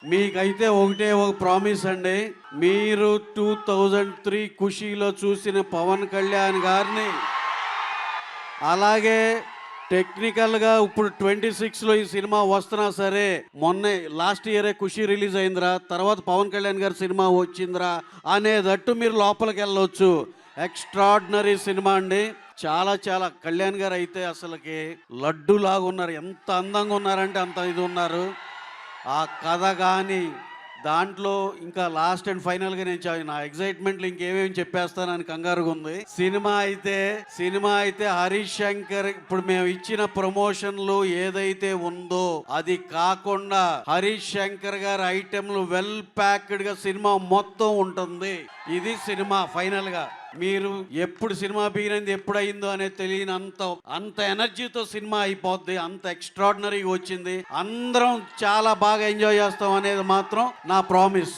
మీకైతే ఒకటే ఒక ప్రామిస్ అండి. మీరు 2003 ఖుషీలో చూసిన పవన్ కళ్యాణ్ గారిని అలాగే టెక్నికల్గా ఇప్పుడు 26లో ఈ సినిమా వస్తున్నా సరే, మొన్నే లాస్ట్ ఇయరే ఖుషి రిలీజ్ అయిందిరా, తర్వాత పవన్ కళ్యాణ్ గారి సినిమా వచ్చిందిరా అనేటట్టు మీరు లోపలికి వెళ్ళవచ్చు. ఎక్స్ట్రాడినరీ సినిమా అండి. చాలా చాలా కళ్యాణ్ గారు అయితే అసలుకి లడ్డు లాగా ఉన్నారు. ఎంత అందంగా ఉన్నారంటే అంత ఇది ఉన్నారు. ఆ కథ కానీ దాంట్లో ఇంకా లాస్ట్ అండ్ ఫైనల్గా నేను నా ఎగ్జైట్మెంట్లో ఇంకేమేమి చెప్పేస్తానని కంగారుగా ఉంది. సినిమా అయితే హరీష్ శంకర్ ఇప్పుడు మేము ఇచ్చిన ప్రమోషన్లు ఏదైతే ఉందో అది కాకుండా హరీష్ శంకర్ గారి ఐటెంలు వెల్ ప్యాక్డ్ గా సినిమా మొత్తం ఉంటుంది. ఇది సినిమా ఫైనల్ గా. మీరు ఎప్పుడు సినిమా బిగినైంది ఎప్పుడైందో అనేది తెలియని అంత ఎనర్జీతో సినిమా అయిపోద్ది. అంత ఎక్స్ట్రాడినరీగా వచ్చింది. అందరం చాలా బాగా ఎంజాయ్ చేస్తాం అనేది మాత్రం నా ప్రామిస్.